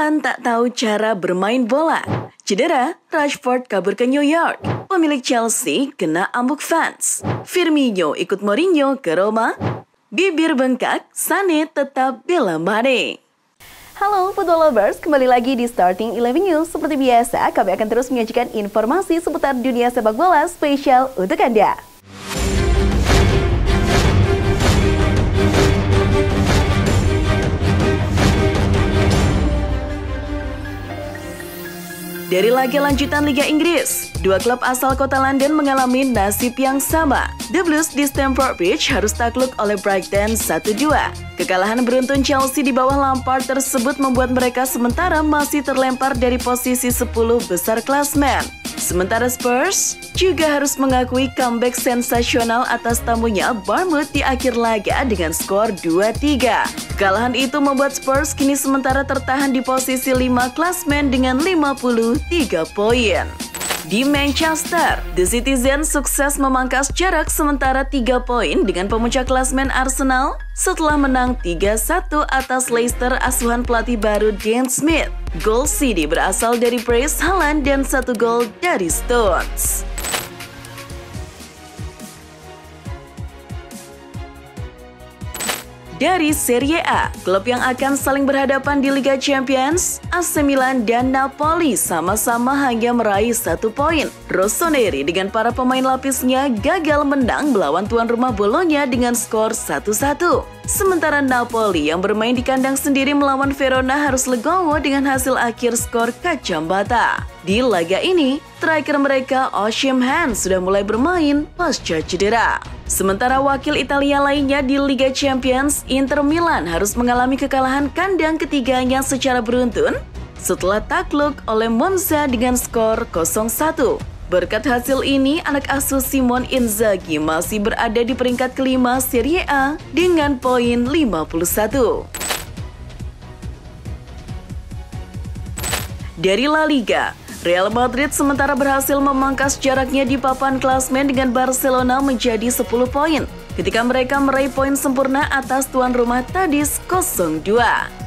Haaland tak tahu cara bermain bola. Cedera, Rashford kabur ke New York. Pemilik Chelsea kena ambuk fans. Firmino ikut Mourinho ke Roma. Bibir bengkak, Sané tetap bela Mane. Halo football lovers, kembali lagi di Starting 11 News. Seperti biasa, kami akan terus menyajikan informasi seputar dunia sepak bola spesial untuk Anda. Dari laga lanjutan Liga Inggris, dua klub asal kota London mengalami nasib yang sama. The Blues di Stamford Bridge harus takluk oleh Brighton 1-2. Kekalahan beruntun Chelsea di bawah Lampard tersebut membuat mereka sementara masih terlempar dari posisi 10 besar klasemen. Sementara Spurs juga harus mengakui comeback sensasional atas tamunya Bournemouth di akhir laga dengan skor 2-3. Kekalahan itu membuat Spurs kini sementara tertahan di posisi 5 klasemen dengan 53 poin. Di Manchester, The Citizen sukses memangkas jarak sementara 3 poin dengan pemuncak klasemen Arsenal setelah menang 3-1 atas Leicester asuhan pelatih baru Dean Smith. Gol City berasal dari brace Haaland dan 1 gol dari Stones. Dari Serie A, klub yang akan saling berhadapan di Liga Champions, AC Milan dan Napoli sama-sama hanya meraih 1 poin. Rossoneri dengan para pemain lapisnya gagal menang melawan tuan rumah Bologna dengan skor 1-1. Sementara Napoli yang bermain di kandang sendiri melawan Verona harus legowo dengan hasil akhir skor kacang bata. Di laga ini, striker mereka Osimhen Han sudah mulai bermain pasca cedera. Sementara wakil Italia lainnya di Liga Champions, Inter Milan harus mengalami kekalahan kandang ketiganya secara beruntun setelah takluk oleh Monza dengan skor 0-1. Berkat hasil ini, anak asuh Simone Inzaghi masih berada di peringkat kelima Serie A dengan poin 51. Dari La Liga, Real Madrid sementara berhasil memangkas jaraknya di papan klasemen dengan Barcelona menjadi 10 poin ketika mereka meraih poin sempurna atas tuan rumah Cadiz 0-2.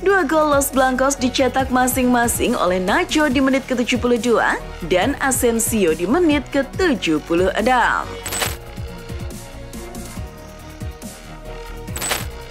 2 gol Los Blancos dicetak masing-masing oleh Nacho di menit ke-72 dan Asensio di menit ke-76.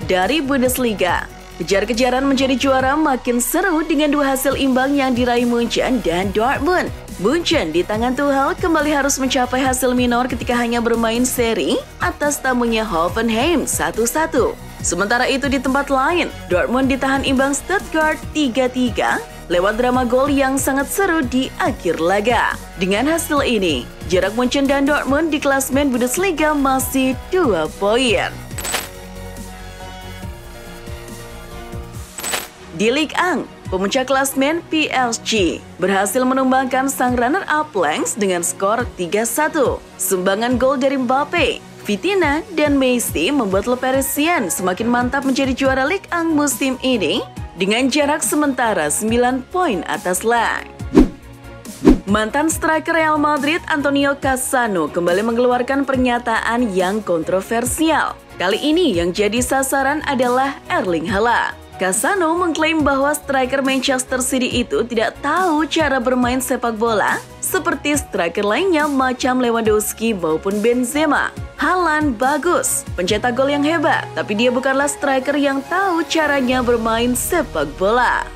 Dari Bundesliga, kejar-kejaran menjadi juara makin seru dengan 2 hasil imbang yang diraih Munchen dan Dortmund. Munchen di tangan Tuchel kembali harus mencapai hasil minor ketika hanya bermain seri atas tamunya Hoffenheim 1-1. Sementara itu di tempat lain, Dortmund ditahan imbang Stuttgart 3-3 lewat drama gol yang sangat seru di akhir laga. Dengan hasil ini, jarak Munchen dan Dortmund di klasemen Bundesliga masih 2 poin. Di Ligue 1, pemuncak klasemen PSG berhasil menumbangkan sang runner-up Lens dengan skor 3-1. Sumbangan gol dari Mbappe, Vitinha, dan Messi membuat Le Parisien semakin mantap menjadi juara Ligue 1 musim ini dengan jarak sementara 9 poin atas Lens. Mantan striker Real Madrid Antonio Cassano kembali mengeluarkan pernyataan yang kontroversial. Kali ini yang jadi sasaran adalah Erling Haaland. Cassano mengklaim bahwa striker Manchester City itu tidak tahu cara bermain sepak bola seperti striker lainnya macam Lewandowski maupun Benzema. Haaland bagus, pencetak gol yang hebat, tapi dia bukanlah striker yang tahu caranya bermain sepak bola.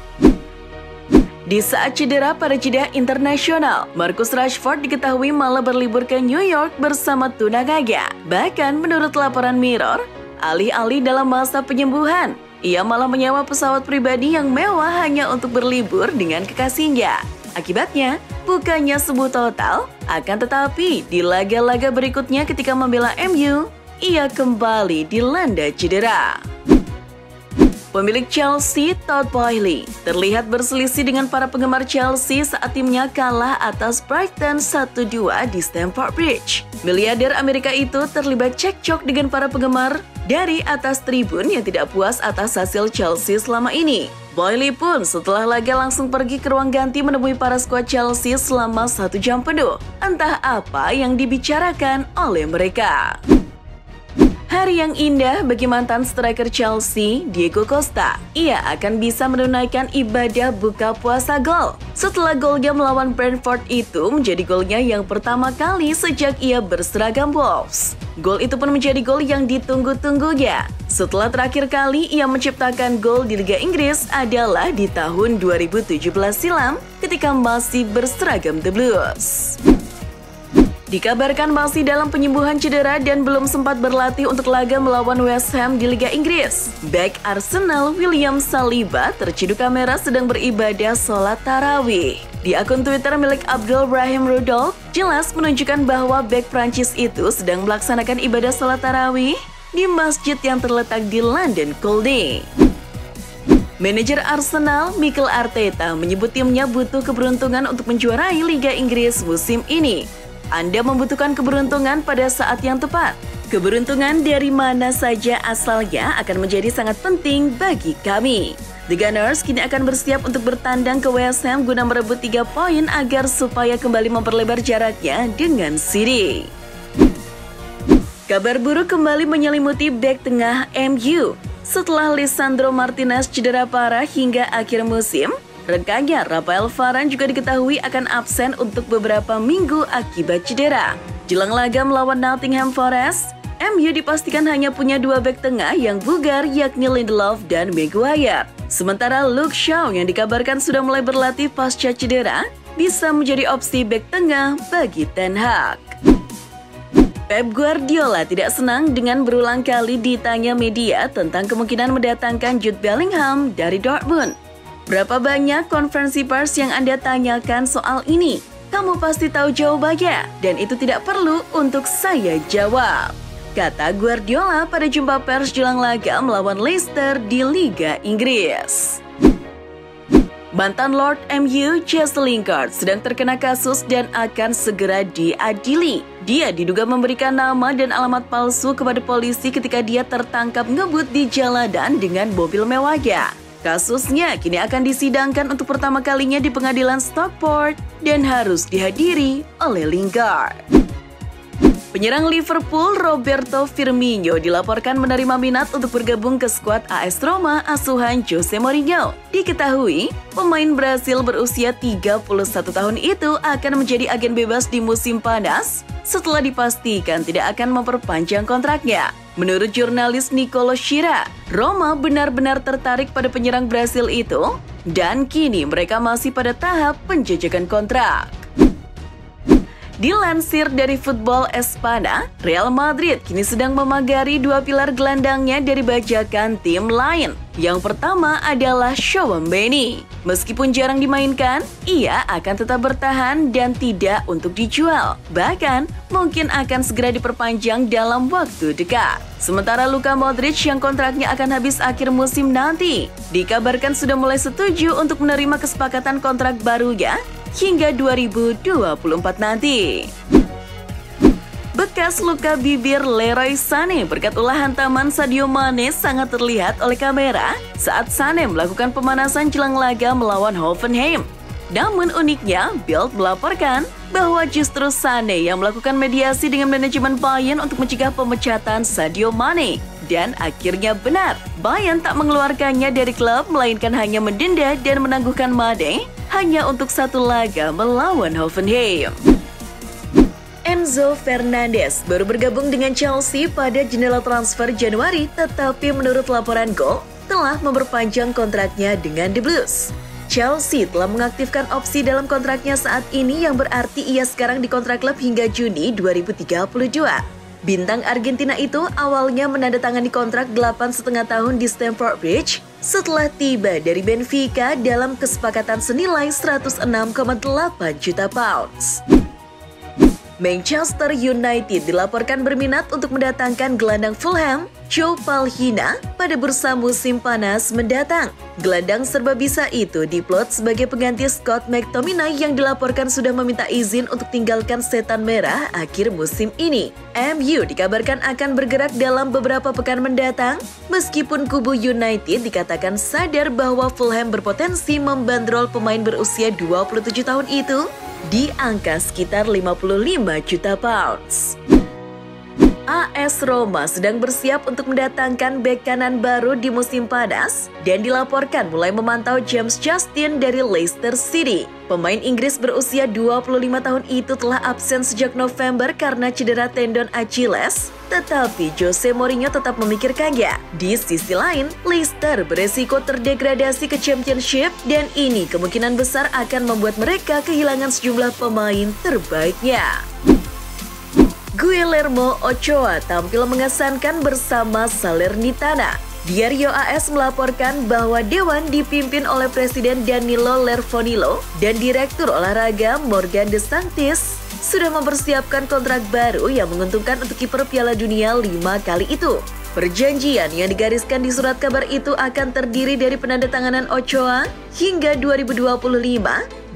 Di saat cedera pada jeda internasional, Marcus Rashford diketahui malah berlibur ke New York bersama tunangannya. Bahkan menurut laporan Mirror, alih-alih dalam masa penyembuhan, ia malah menyewa pesawat pribadi yang mewah hanya untuk berlibur dengan kekasihnya. Akibatnya, bukannya sembuh total, akan tetapi di laga-laga berikutnya ketika membela MU, ia kembali dilanda cedera. Pemilik Chelsea, Todd Boehly, terlihat berselisih dengan para penggemar Chelsea saat timnya kalah atas Brighton 1-2 di Stamford Bridge. Miliarder Amerika itu terlibat cekcok dengan para penggemar dari atas tribun yang tidak puas atas hasil Chelsea selama ini. Boehly pun setelah laga langsung pergi ke ruang ganti menemui para skuad Chelsea selama 1 jam penuh. Entah apa yang dibicarakan oleh mereka. Hari yang indah bagi mantan striker Chelsea, Diego Costa. Ia akan bisa menunaikan ibadah buka puasa gol. Setelah golnya melawan Brentford itu menjadi golnya yang pertama kali sejak ia berseragam Wolves. Gol itu pun menjadi gol yang ditunggu-tunggunya. Setelah terakhir kali ia menciptakan gol di Liga Inggris adalah di tahun 2017 silam ketika masih berseragam The Blues. Dikabarkan masih dalam penyembuhan cedera dan belum sempat berlatih untuk laga melawan West Ham di Liga Inggris. Bek Arsenal William Saliba terciduk kamera sedang beribadah sholat tarawih. Di akun Twitter milik Abdul Brahim Rudolph, jelas menunjukkan bahwa bek Prancis itu sedang melaksanakan ibadah sholat tarawih di masjid yang terletak di London Colney. Manajer Arsenal, Mikel Arteta, menyebut timnya butuh keberuntungan untuk menjuarai Liga Inggris musim ini. Anda membutuhkan keberuntungan pada saat yang tepat. Keberuntungan dari mana saja asalnya akan menjadi sangat penting bagi kami. The Gunners kini akan bersiap untuk bertandang ke West Ham guna merebut 3 poin agar supaya kembali memperlebar jaraknya dengan City. Kabar buruk kembali menyelimuti bek tengah MU. Setelah Lisandro Martinez cedera parah hingga akhir musim, rekannya Rafael Varane juga diketahui akan absen untuk beberapa minggu akibat cedera. Jelang laga melawan Nottingham Forest, MU dipastikan hanya punya 2 bek tengah yang bugar, yakni Lindelof dan Maguire. Sementara Luke Shaw yang dikabarkan sudah mulai berlatih pasca cedera, bisa menjadi opsi bek tengah bagi Ten Hag. Pep Guardiola tidak senang dengan berulang kali ditanya media tentang kemungkinan mendatangkan Jude Bellingham dari Dortmund. Berapa banyak konferensi pers yang Anda tanyakan soal ini? Kamu pasti tahu jawabannya, dan itu tidak perlu untuk saya jawab, kata Guardiola pada jumpa pers jelang laga melawan Leicester di Liga Inggris. Mantan Lord MU Jesse Lingard sedang terkena kasus dan akan segera diadili. Dia diduga memberikan nama dan alamat palsu kepada polisi ketika dia tertangkap ngebut di jalanan dengan mobil mewahnya. Kasusnya kini akan disidangkan untuk pertama kalinya di pengadilan Stockport dan harus dihadiri oleh Lingard. Penyerang Liverpool Roberto Firmino dilaporkan menerima minat untuk bergabung ke skuad AS Roma asuhan Jose Mourinho. Diketahui, pemain Brasil berusia 31 tahun itu akan menjadi agen bebas di musim panas setelah dipastikan tidak akan memperpanjang kontraknya. Menurut jurnalis Nicolo Schira, Roma benar-benar tertarik pada penyerang Brasil itu dan kini mereka masih pada tahap penjajakan kontrak. Dilansir dari Football Espana, Real Madrid kini sedang memagari 2 pilar gelandangnya dari bajakan tim lain. Yang pertama adalah Tchouaméni. Meskipun jarang dimainkan, ia akan tetap bertahan dan tidak untuk dijual. Bahkan, mungkin akan segera diperpanjang dalam waktu dekat. Sementara Luka Modric yang kontraknya akan habis akhir musim nanti, dikabarkan sudah mulai setuju untuk menerima kesepakatan kontrak barunya hingga 2024 nanti. Bekas luka bibir Leroy Sané berkat ulah hantaman Sadio Mane sangat terlihat oleh kamera saat Sané melakukan pemanasan jelang laga melawan Hoffenheim. Namun uniknya, Bild melaporkan bahwa justru Sané yang melakukan mediasi dengan manajemen Bayern untuk mencegah pemecatan Sadio Mane. Dan akhirnya benar, Bayern tak mengeluarkannya dari klub melainkan hanya mendenda dan menangguhkan Mane hanya untuk 1 laga melawan Hoffenheim. Enzo Fernandez baru bergabung dengan Chelsea pada jendela transfer Januari, tetapi menurut laporan Goal telah memperpanjang kontraknya dengan The Blues. Chelsea telah mengaktifkan opsi dalam kontraknya saat ini yang berarti ia sekarang dikontrak klub hingga Juni 2032. Bintang Argentina itu awalnya menandatangani kontrak 8,5 tahun di Stamford Bridge setelah tiba dari Benfica dalam kesepakatan senilai 106,8 juta pounds. Manchester United dilaporkan berminat untuk mendatangkan gelandang Fulham, Joe Palhinha, pada bursa musim panas mendatang. Gelandang serba bisa itu diplot sebagai pengganti Scott McTominay yang dilaporkan sudah meminta izin untuk tinggalkan Setan Merah akhir musim ini. MU dikabarkan akan bergerak dalam beberapa pekan mendatang, meskipun kubu United dikatakan sadar bahwa Fulham berpotensi membandrol pemain berusia 27 tahun itu di angka sekitar 55 juta pounds. AS Roma sedang bersiap untuk mendatangkan bek kanan baru di musim panas dan dilaporkan mulai memantau James Justin dari Leicester City. Pemain Inggris berusia 25 tahun itu telah absen sejak November karena cedera tendon Achilles, tetapi Jose Mourinho tetap memikirkannya. Di sisi lain, Leicester beresiko terdegradasi ke Championship dan ini kemungkinan besar akan membuat mereka kehilangan sejumlah pemain terbaiknya. Guillermo Ochoa tampil mengesankan bersama Salernitana. Diario AS melaporkan bahwa Dewan dipimpin oleh Presiden Danilo Lerfonilo dan Direktur Olahraga Morgan De Sanctis sudah mempersiapkan kontrak baru yang menguntungkan untuk kiper Piala Dunia 5 kali itu. Perjanjian yang digariskan di surat kabar itu akan terdiri dari penandatanganan Ochoa hingga 2025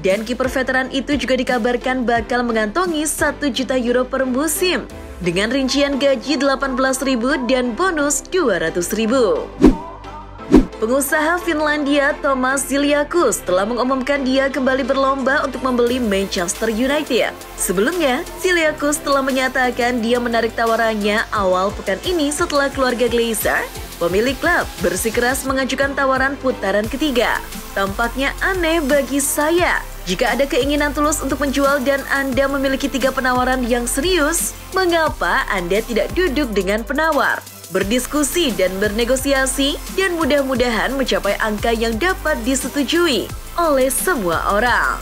dan kiper veteran itu juga dikabarkan bakal mengantongi 1 juta euro per musim dengan rincian gaji 18.000 dan bonus 200.000. Pengusaha Finlandia Thomas Ziliakus telah mengumumkan dia kembali berlomba untuk membeli Manchester United. Sebelumnya, Ziliakus telah menyatakan dia menarik tawarannya awal pekan ini setelah keluarga Glazer, pemilik klub, bersikeras mengajukan tawaran putaran ketiga. Tampaknya aneh bagi saya. Jika ada keinginan tulus untuk menjual dan Anda memiliki 3 penawaran yang serius, mengapa Anda tidak duduk dengan penawar, berdiskusi dan bernegosiasi, dan mudah-mudahan mencapai angka yang dapat disetujui oleh semua orang.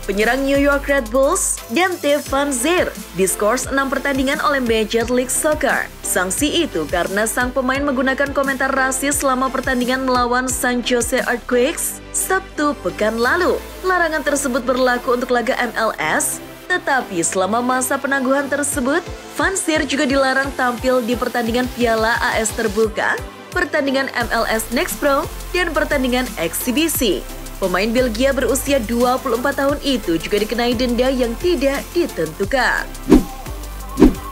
Penyerang New York Red Bulls, Dante Van Zyl, diskors 6 pertandingan oleh Major League Soccer. Sanksi itu karena sang pemain menggunakan komentar rasis selama pertandingan melawan San Jose Earthquakes Sabtu pekan lalu. Larangan tersebut berlaku untuk laga MLS, tetapi selama masa penangguhan tersebut, Van Zyl juga dilarang tampil di pertandingan Piala AS Terbuka, pertandingan MLS Next Pro, dan pertandingan eksibisi. Pemain Belgia berusia 24 tahun itu juga dikenai denda yang tidak ditentukan.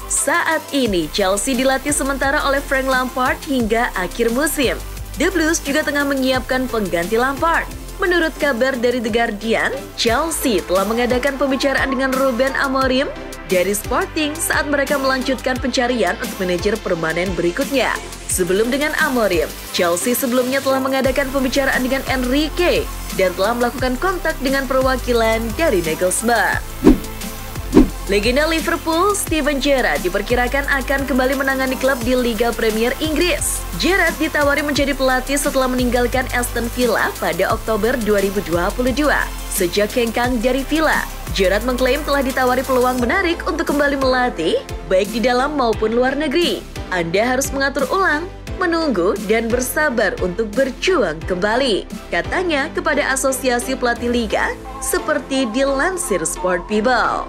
Saat ini, Chelsea dilatih sementara oleh Frank Lampard hingga akhir musim. The Blues juga tengah menyiapkan pengganti Lampard. Menurut kabar dari The Guardian, Chelsea telah mengadakan pembicaraan dengan Ruben Amorim dari Sporting saat mereka melanjutkan pencarian untuk manajer permanen berikutnya. Sebelum dengan Amorim, Chelsea sebelumnya telah mengadakan pembicaraan dengan Enrique dan telah melakukan kontak dengan perwakilan dari Nagelsmann. Legenda Liverpool, Steven Gerrard diperkirakan akan kembali menangani klub di Liga Premier Inggris. Gerrard ditawari menjadi pelatih setelah meninggalkan Aston Villa pada Oktober 2022. Sejak hengkang dari Villa, Gerrard mengklaim telah ditawari peluang menarik untuk kembali melatih, baik di dalam maupun luar negeri. Anda harus mengatur ulang, menunggu, dan bersabar untuk berjuang kembali, katanya kepada Asosiasi Pelatih Liga, seperti dilansir Sport People.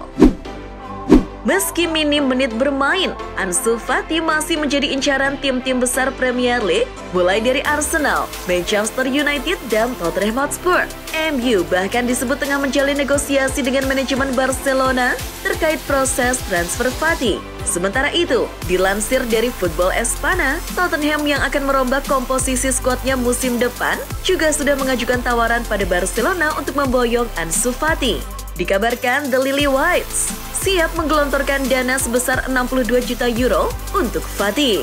Meski minim menit bermain, Ansu Fati masih menjadi incaran tim-tim besar Premier League, mulai dari Arsenal, Manchester United, dan Tottenham Hotspur. MU bahkan disebut tengah menjalin negosiasi dengan manajemen Barcelona terkait proses transfer Fati. Sementara itu, dilansir dari Football Espana, Tottenham yang akan merombak komposisi skuadnya musim depan juga sudah mengajukan tawaran pada Barcelona untuk memboyong Ansu Fati. Dikabarkan The Lily Whites siap menggelontorkan dana sebesar 62 juta euro untuk Fati.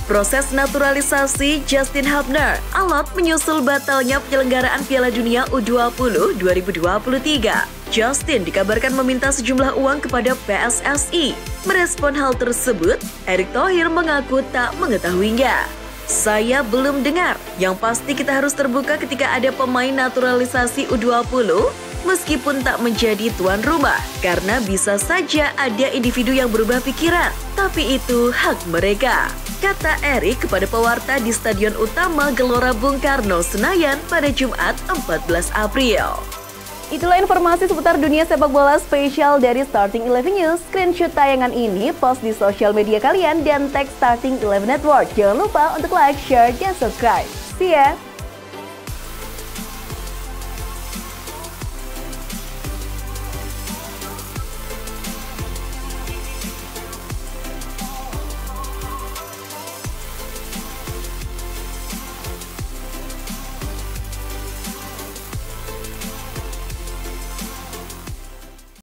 Proses naturalisasi Justin Hubner alot menyusul batalnya penyelenggaraan Piala Dunia U20 2023. Justin dikabarkan meminta sejumlah uang kepada PSSI. Merespon hal tersebut, Erick Thohir mengaku tak mengetahuinya. Saya belum dengar. Yang pasti kita harus terbuka ketika ada pemain naturalisasi U20 meskipun tak menjadi tuan rumah, karena bisa saja ada individu yang berubah pikiran, tapi itu hak mereka, kata Erick kepada pewarta di Stadion Utama Gelora Bung Karno, Senayan pada Jumat 14 April. Itulah informasi seputar dunia sepak bola spesial dari Starting 11 News. Screenshot tayangan ini, post di sosial media kalian, dan tag Starting 11 Network. Jangan lupa untuk like, share, dan subscribe. See ya!